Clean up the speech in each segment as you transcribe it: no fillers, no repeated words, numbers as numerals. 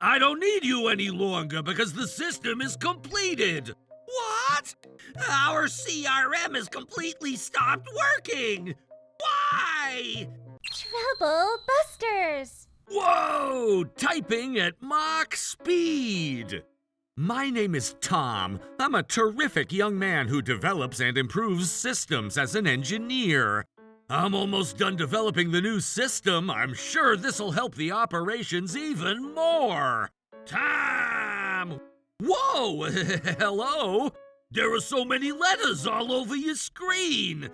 I don't need you any longer because the system is completed. What? Our CRM has completely stopped working. Why? Trouble busters! Whoa! Typing at Mach speed! My name is Tom. I'm a terrific young man who develops and improves systems as an engineer. I'm almost done developing the new system. I'm sure this'll help the operations even more. Tom! Whoa! Hello? There are so many letters all over your screen.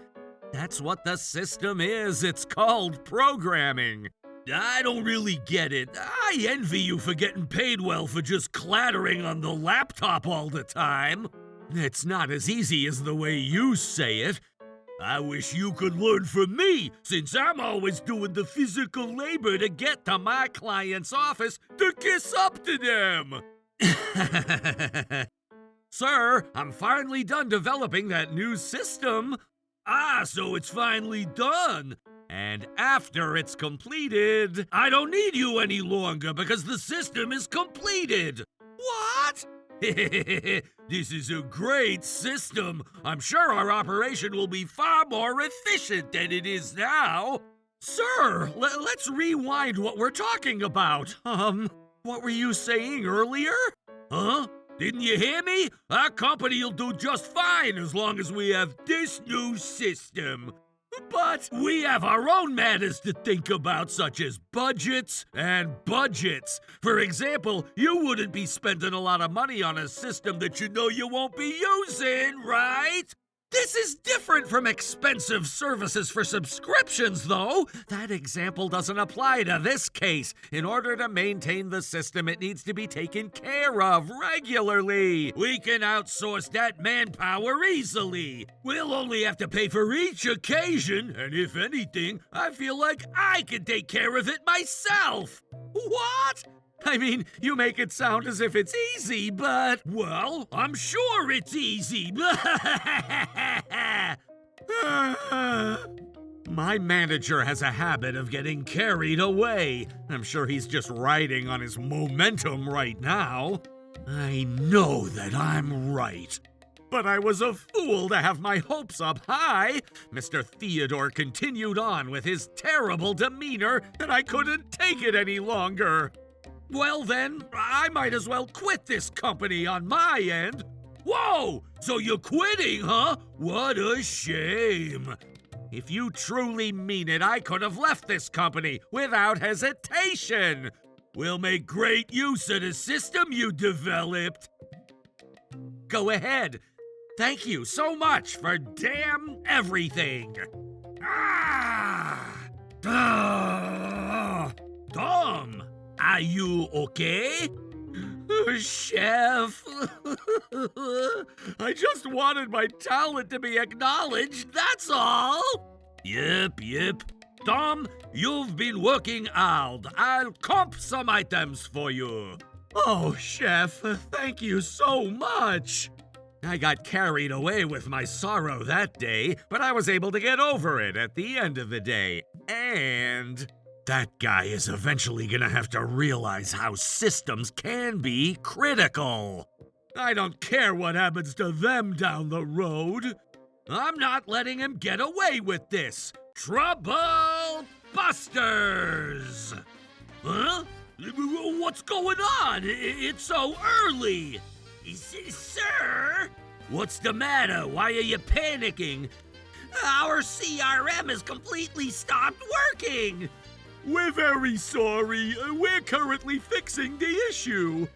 That's what the system is. It's called programming. I don't really get it. I envy you for getting paid well for just clattering on the laptop all the time. It's not as easy as the way you say it. I wish you could learn from me, since I'm always doing the physical labor to get to my client's office to kiss up to them. Sir, I'm finally done developing that new system. So it's finally done. And after it's completed, I don't need you any longer because the system is completed. What? This is a great system. I'm sure our operation will be far more efficient than it is now. Sir, let's rewind what we're talking about. What were you saying earlier? Huh? Didn't you hear me? Our company will do just fine as long as we have this new system. But we have our own matters to think about, such as budgets and budgets. For example, you wouldn't be spending a lot of money on a system that you know you won't be using, right? This is different from expensive services for subscriptions, though. That example doesn't apply to this case. In order to maintain the system, it needs to be taken care of regularly. We can outsource that manpower easily. We'll only have to pay for each occasion, and if anything, I feel like I can take care of it myself. What? I mean, you make it sound as if it's easy, but, well, I'm sure it's easy. My manager has a habit of getting carried away. I'm sure he's just riding on his momentum right now. I know that I'm right. But I was a fool to have my hopes up high. Mr. Theodore continued on with his terrible demeanor, and I couldn't take it any longer. Well then, I might as well quit this company on my end. Whoa! So you're quitting, huh? What a shame. If you truly mean it, I could have left this company without hesitation. We'll make great use of the system you developed. Go ahead. Thank you so much for damn everything. Tom! Are you okay? Chef, I just wanted my talent to be acknowledged, that's all. Yep. Tom, you've been working hard. I'll comp some items for you. Oh, Chef, thank you so much. I got carried away with my sorrow that day, but I was able to get over it at the end of the day. And that guy is eventually gonna have to realize how systems can be critical. I don't care what happens to them down the road. I'm not letting him get away with this. Trouble busters! Huh? What's going on? It's so early. Sir? What's the matter? Why are you panicking? Our CRM has completely stopped working. We're very sorry. We're currently fixing the issue.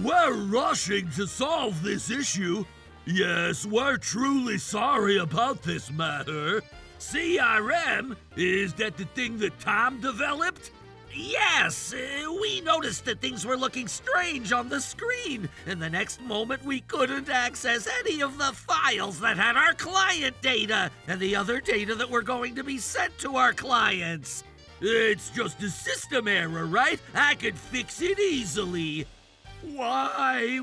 We're rushing to solve this issue. Yes, we're truly sorry about this matter. CRM? Is that the thing that Tom developed? Yes, we noticed that things were looking strange on the screen, and the next moment we couldn't access any of the files that had our client data and the other data that were going to be sent to our clients. It's just a system error, right? I could fix it easily. Why?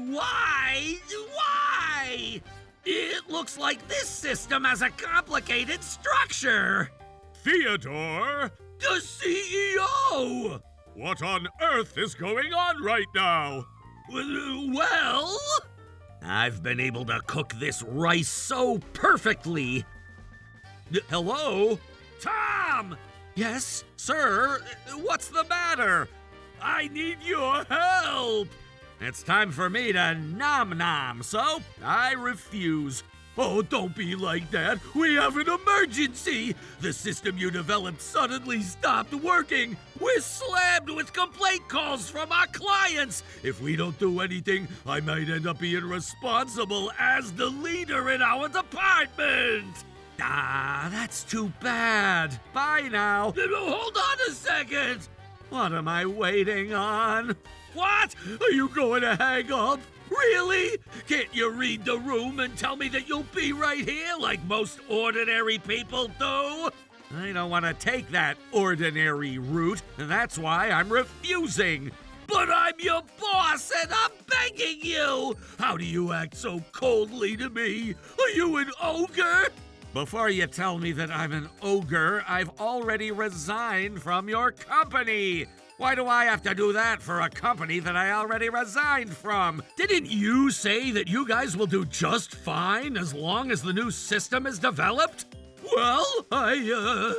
It looks like this system has a complicated structure. Theodore? The CEO! What on earth is going on right now? Well, I've been able to cook this rice so perfectly. Hello? Tom! Yes, sir? What's the matter? I need your help! It's time for me to nom-nom, so I refuse. Oh, don't be like that. We have an emergency. The system you developed suddenly stopped working. We're slammed with complaint calls from our clients. If we don't do anything, I might end up being responsible as the leader in our department. Ah, that's too bad. Bye now. Hold on a second. What am I waiting on? What? Are you going to hang up? Really? Can't you read the room and tell me that you'll be right here like most ordinary people do? I don't want to take that ordinary route, and that's why I'm refusing. But I'm your boss and I'm begging you! How do you act so coldly to me? Are you an ogre? Before you tell me that I'm an ogre, I've already resigned from your company. Why do I have to do that for a company that I already resigned from? Didn't you say that you guys will do just fine as long as the new system is developed? Well, I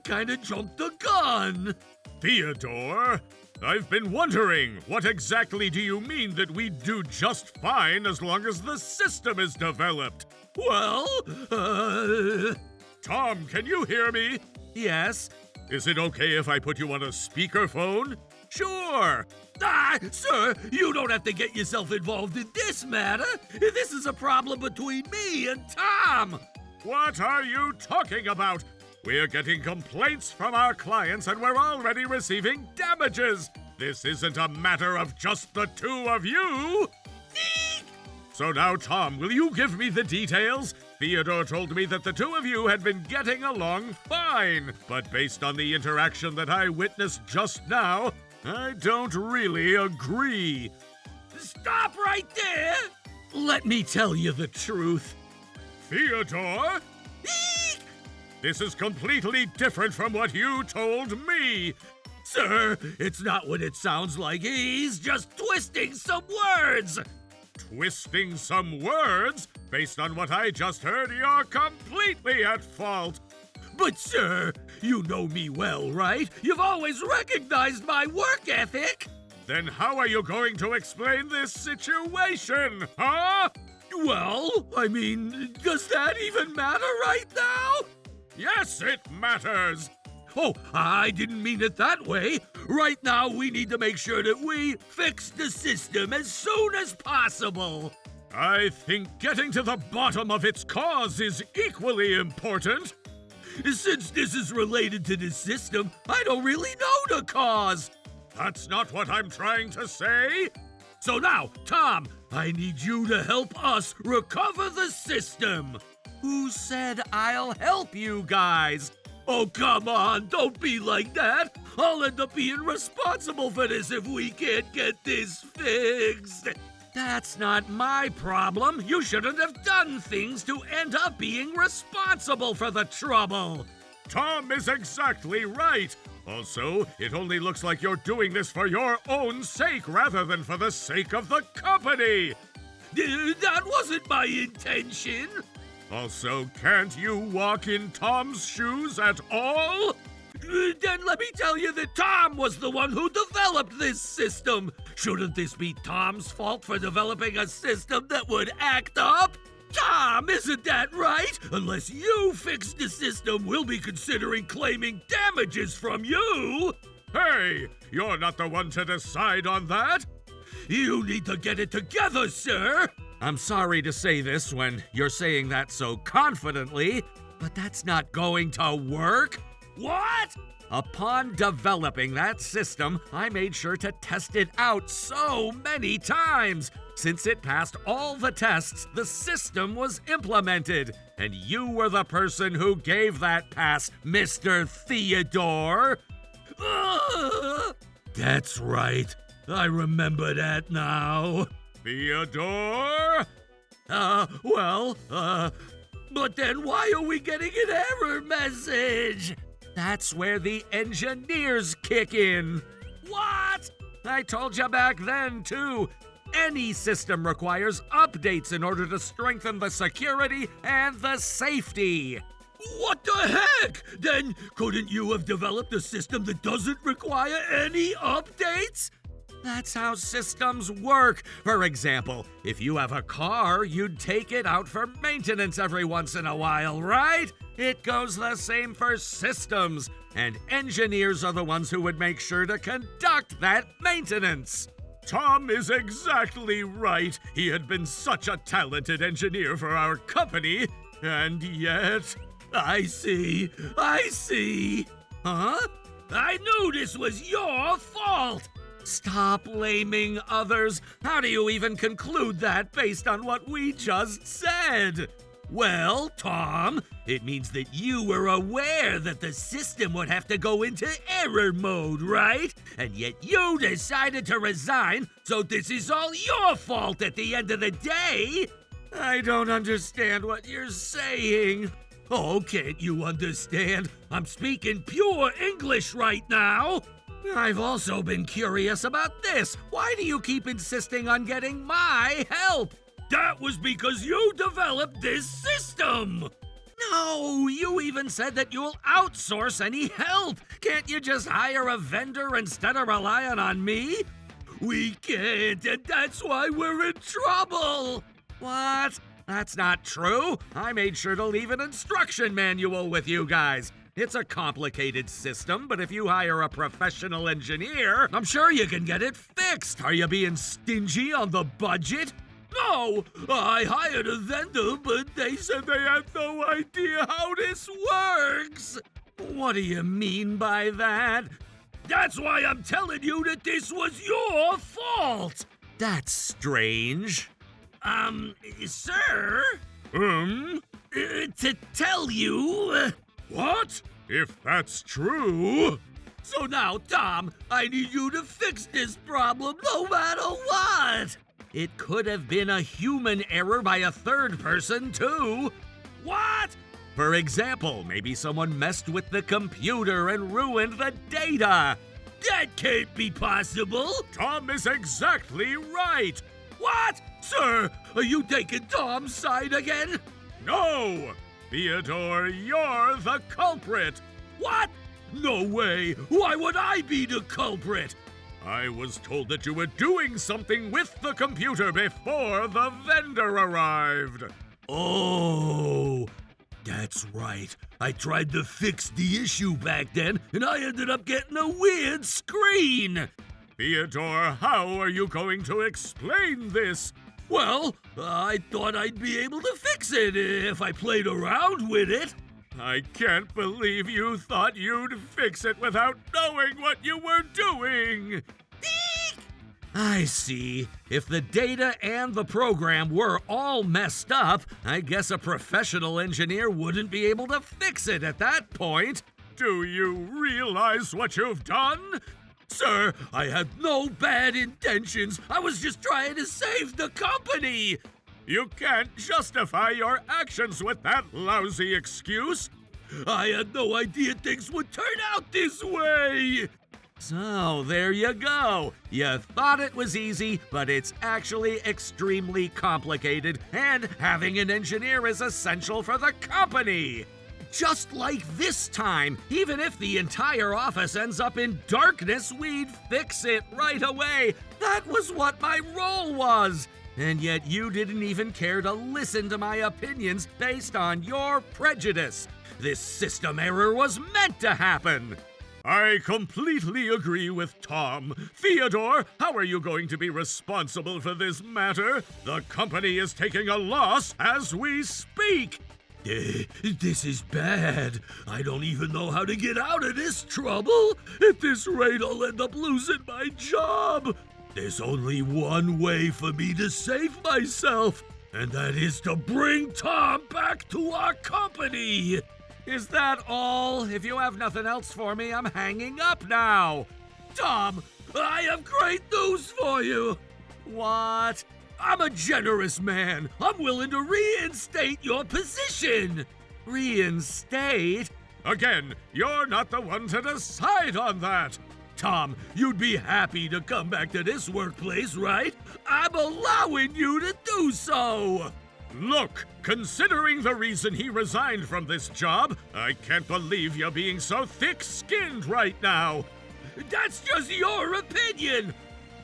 kinda jumped the gun. Theodore, I've been wondering, what exactly do you mean that we do just fine as long as the system is developed? Well, Tom, can you hear me? Yes. Is it okay if I put you on a speakerphone? Sure. Sir, you don't have to get yourself involved in this matter. This is a problem between me and Tom. What are you talking about? We're getting complaints from our clients and we're already receiving damages. This isn't a matter of just the two of you. So now, Tom, will you give me the details? Theodore told me that the two of you had been getting along fine, but based on the interaction that I witnessed just now, I don't really agree. Stop right there! Let me tell you the truth. Theodore? This is completely different from what you told me. Sir, it's not what it sounds like. He's just twisting some words. Twisting some words? Based on what I just heard, you're completely at fault. But sir, you know me well, right? You've always recognized my work ethic. Then how are you going to explain this situation, huh? Well, I mean, does that even matter right now? Yes, it matters. Oh, I didn't mean it that way. Right now, we need to make sure that we fix the system as soon as possible. I think getting to the bottom of its cause is equally important. Since this is related to the system, I don't really know the cause. That's not what I'm trying to say. So now, Tom, I need you to help us recover the system. Who said I'll help you guys? Oh, come on, don't be like that. I'll end up being responsible for this if we can't get this fixed. That's not my problem. You shouldn't have done things to end up being responsible for the trouble. Tom is exactly right. Also, it only looks like you're doing this for your own sake rather than for the sake of the company. That wasn't my intention. Also, can't you walk in Tom's shoes at all? Then let me tell you that Tom was the one who developed this system. Shouldn't this be Tom's fault for developing a system that would act up? Tom, isn't that right? Unless you fix the system, we'll be considering claiming damages from you. Hey, you're not the one to decide on that. You need to get it together, sir. I'm sorry to say this when you're saying that so confidently, but that's not going to work. What? Upon developing that system, I made sure to test it out so many times. Since it passed all the tests, the system was implemented. And you were the person who gave that pass, Mr. Theodore. That's right. I remember that now. Theodore? But then why are we getting an error message? That's where the engineers kick in. What? I told you back then, too. Any system requires updates in order to strengthen the security and the safety. What the heck? Then couldn't you have developed a system that doesn't require any updates? That's how systems work. For example, if you have a car, you'd take it out for maintenance every once in a while, right? It goes the same for systems, and engineers are the ones who would make sure to conduct that maintenance. Tom is exactly right. He had been such a talented engineer for our company, and yet... I see. Huh? I knew this was your fault! Stop blaming others. How do you even conclude that based on what we just said? Well, Tom, it means that you were aware that the system would have to go into error mode, right? And yet you decided to resign, so this is all your fault at the end of the day? I don't understand what you're saying. Oh, can't you understand? I'm speaking pure English right now. I've also been curious about this. Why do you keep insisting on getting my help? That was because you developed this system! No, you even said that you'll outsource any help. Can't you just hire a vendor instead of relying on me? We can't, and that's why we're in trouble! What? That's not true. I made sure to leave an instruction manual with you guys. It's a complicated system, but if you hire a professional engineer, I'm sure you can get it fixed. Are you being stingy on the budget? No, I hired a vendor, but they said they had no idea how this works. What do you mean by that? That's why I'm telling you that this was your fault. That's strange. Sir? To tell you... What? If that's true... So now, Tom, I need you to fix this problem no matter what! It could have been a human error by a third person, too. What? For example, maybe someone messed with the computer and ruined the data. That can't be possible. Tom is exactly right. What? Sir, are you taking Tom's side again? No! Theodore, you're the culprit. What? No way! Why would I be the culprit? I was told that you were doing something with the computer before the vendor arrived. Oh, that's right. I tried to fix the issue back then, and I ended up getting a weird screen. Theodore, how are you going to explain this? Well, I thought I'd be able to fix it if I played around with it. I can't believe you thought you'd fix it without knowing what you were doing! Eek! I see. If the data and the program were all messed up, I guess a professional engineer wouldn't be able to fix it at that point. Do you realize what you've done? Sir, I had no bad intentions. I was just trying to save the company. You can't justify your actions with that lousy excuse. I had no idea things would turn out this way. So, there you go. You thought it was easy, but it's actually extremely complicated, and having an engineer is essential for the company. Just like this time, even if the entire office ends up in darkness, we'd fix it right away. That was what my role was. And yet you didn't even care to listen to my opinions based on your prejudice. This system error was meant to happen. I completely agree with Tom. Theodore, how are you going to be responsible for this matter? The company is taking a loss as we speak. This is bad. I don't even know how to get out of this trouble. At this rate, I'll end up losing my job. There's only one way for me to save myself, and that is to bring Tom back to our company. Is that all? If you have nothing else for me, I'm hanging up now. Tom, I have great news for you. What? I'm a generous man. I'm willing to reinstate your position. Reinstate? Again, you're not the one to decide on that. Tom, you'd be happy to come back to this workplace, right? I'm allowing you to do so! Look, considering the reason he resigned from this job, I can't believe you're being so thick-skinned right now. That's just your opinion!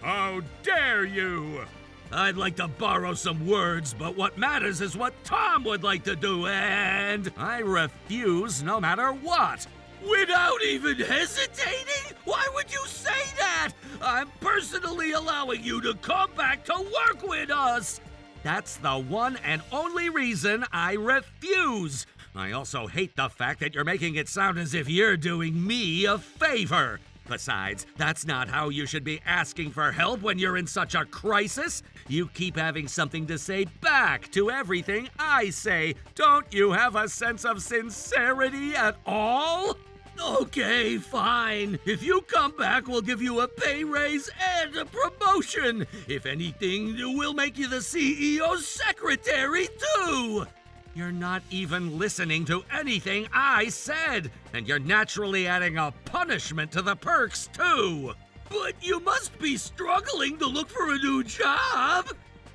How dare you! I'd like to borrow some words, but what matters is what Tom would like to do, and I refuse no matter what. Without even hesitating? Why would you say that? I'm personally allowing you to come back to work with us. That's the one and only reason I refuse. I also hate the fact that you're making it sound as if you're doing me a favor. Besides, that's not how you should be asking for help when you're in such a crisis. You keep having something to say back to everything I say. Don't you have a sense of sincerity at all? Okay, fine. If you come back, we'll give you a pay raise and a promotion. If anything, we'll make you the CEO's secretary, too. You're not even listening to anything I said, and you're naturally adding a punishment to the perks, too. But you must be struggling to look for a new job.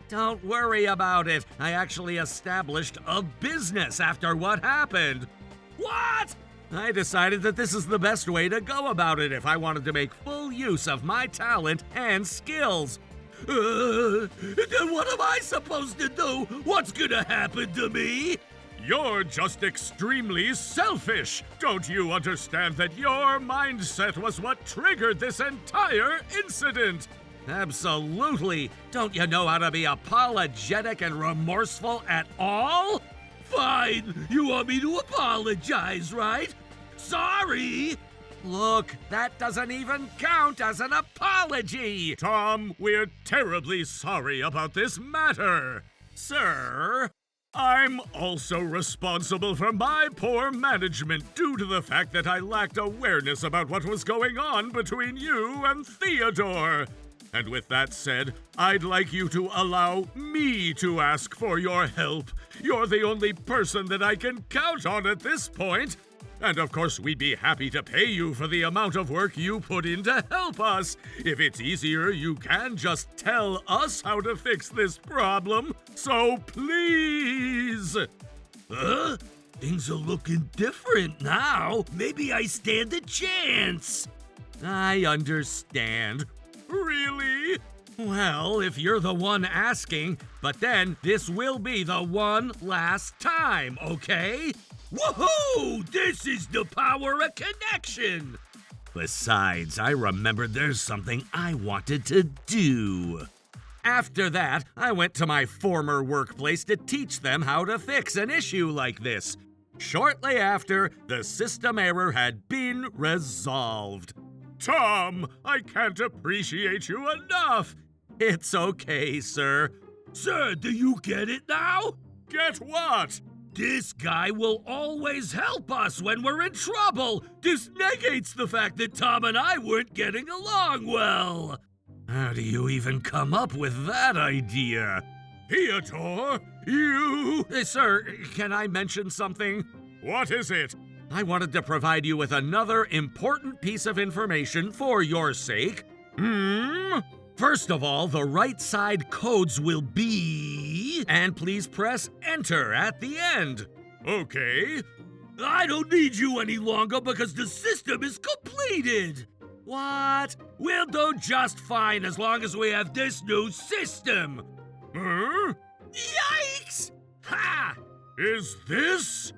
Don't worry about it. I actually established a business after what happened. What? I decided that this is the best way to go about it if I wanted to make full use of my talent and skills. Then what am I supposed to do? What's gonna happen to me? You're just extremely selfish. Don't you understand that your mindset was what triggered this entire incident? Absolutely. Don't you know how to be apologetic and remorseful at all? Fine. You want me to apologize, right? Sorry. Look, that doesn't even count as an apology! Tom, we're terribly sorry about this matter. Sir, I'm also responsible for my poor management due to the fact that I lacked awareness about what was going on between you and Theodore. And with that said, I'd like you to allow me to ask for your help. You're the only person that I can count on at this point. And of course, we'd be happy to pay you for the amount of work you put in to help us. If it's easier, you can just tell us how to fix this problem. So please. Things are looking different now. Maybe I stand a chance. I understand. Really? Well, if you're the one asking, but then this will be the one last time, okay? Woohoo! This is the power of connection! Besides, I remembered there's something I wanted to do. After that, I went to my former workplace to teach them how to fix an issue like this. Shortly after, the system error had been resolved. Tom, I can't appreciate you enough. It's okay, sir. Sir, do you get it now? Get what? This guy will always help us when we're in trouble. This negates the fact that Tom and I weren't getting along well. How do you even come up with that idea? Theodore, you... Sir, can I mention something? What is it? I wanted to provide you with another important piece of information for your sake. First of all, the right side codes will be... And please press Enter at the end. Okay. I don't need you any longer because the system is completed. What? We'll do just fine as long as we have this new system. Huh? Yikes! Ha! Is this...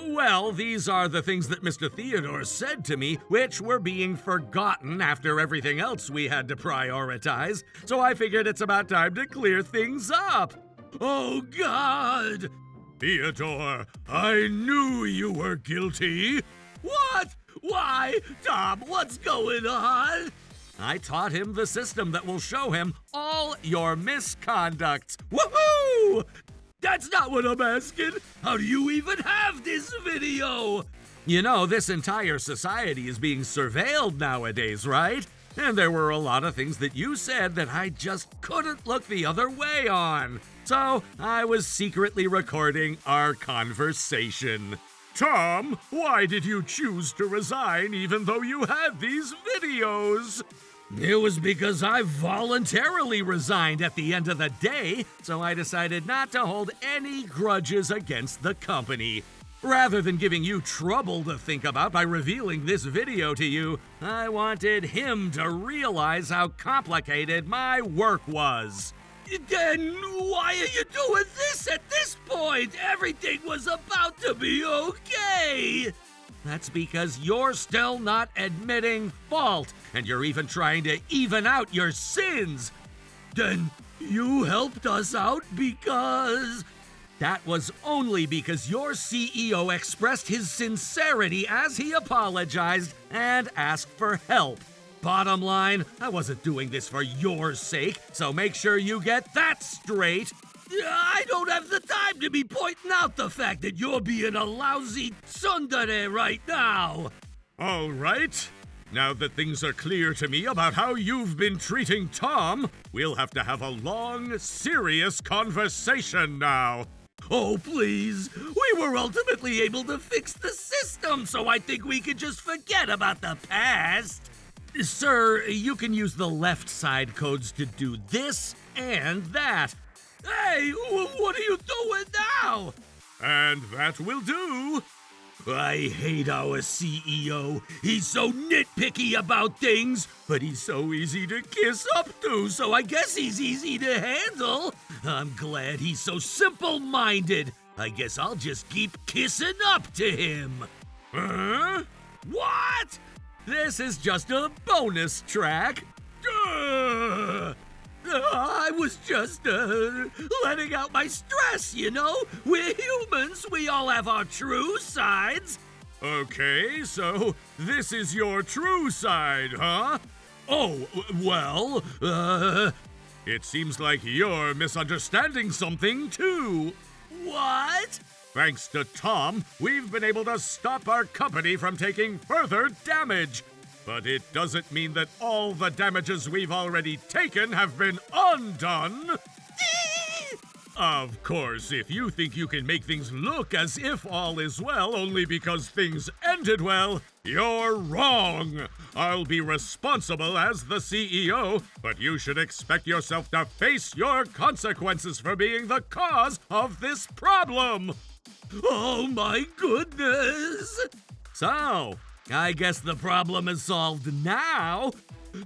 Well, these are the things that Mr. Theodore said to me, which were being forgotten after everything else we had to prioritize, so I figured it's about time to clear things up. Oh, God! Theodore, I knew you were guilty. What? Why? Tom, what's going on? I taught him the system that will show him all your misconducts. Woohoo! That's not what I'm asking! How do you even have this video? You know, this entire society is being surveilled nowadays, right? And there were a lot of things that you said that I just couldn't look the other way on. So I was secretly recording our conversation. Tom, why did you choose to resign even though you had these videos? It was because I voluntarily resigned at the end of the day, so I decided not to hold any grudges against the company. Rather than giving you trouble to think about by revealing this video to you, I wanted him to realize how complicated my work was. Then why are you doing this at this point? Everything was about to be okay. That's because you're still not admitting fault, and you're even trying to even out your sins. Then you helped us out because... That was only because your CEO expressed his sincerity as he apologized and asked for help. Bottom line, I wasn't doing this for your sake, so make sure you get that straight. I don't have the time to be pointing out the fact that you're being a lousy tsundere right now. All right. Now that things are clear to me about how you've been treating Tom, we'll have to have a long, serious conversation now. Oh, please. We were ultimately able to fix the system, so I think we could just forget about the past. Sir, you can use the left side codes to do this and that. Hey, what are you doing now? And that will do. I hate our CEO. He's so nitpicky about things, but he's so easy to kiss up to, so I guess he's easy to handle. I'm glad he's so simple-minded. I guess I'll just keep kissing up to him. Huh? What? This is just a bonus track. I was just letting out my stress, you know? We're humans. We all have our true sides. Okay, so this is your true side, huh? Oh, well, it seems like you're misunderstanding something, too. What? Thanks to Tom, we've been able to stop our company from taking further damage. But it doesn't mean that all the damages we've already taken have been undone. Of course, if you think you can make things look as if all is well only because things ended well, you're wrong. I'll be responsible as the CEO, but you should expect yourself to face your consequences for being the cause of this problem. Oh my goodness! So, I guess the problem is solved now.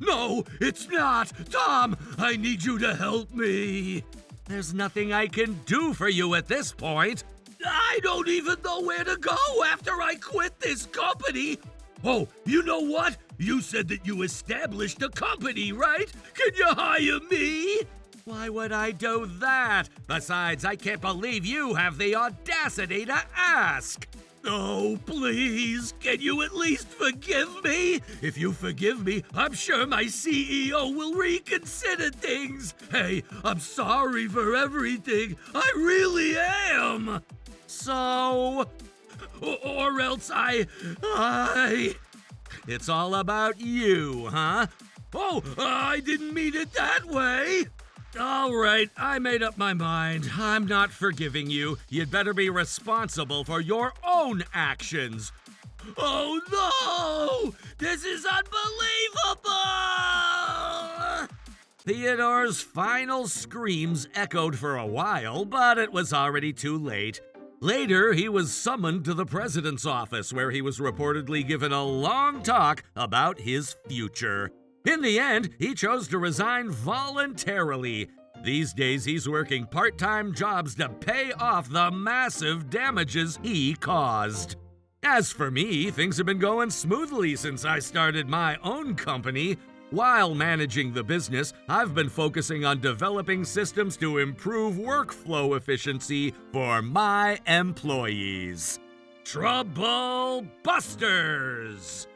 No, it's not! Tom, I need you to help me. There's nothing I can do for you at this point. I don't even know where to go after I quit this company. Oh, you know what? You said that you established a company, right? Can you hire me? Why would I do that? Besides, I can't believe you have the audacity to ask. Oh, please, can you at least forgive me? If you forgive me, I'm sure my CEO will reconsider things. Hey, I'm sorry for everything. I really am. So, or else it's all about you, huh? Oh, I didn't mean it that way. All right, I made up my mind. I'm not forgiving you. You'd better be responsible for your own actions. Oh no! This is unbelievable! Theodore's final screams echoed for a while, but it was already too late. Later, he was summoned to the president's office, where he was reportedly given a long talk about his future. In the end, he chose to resign voluntarily. These days, he's working part-time jobs to pay off the massive damages he caused. As for me, things have been going smoothly since I started my own company. While managing the business, I've been focusing on developing systems to improve workflow efficiency for my employees. Trouble Busters!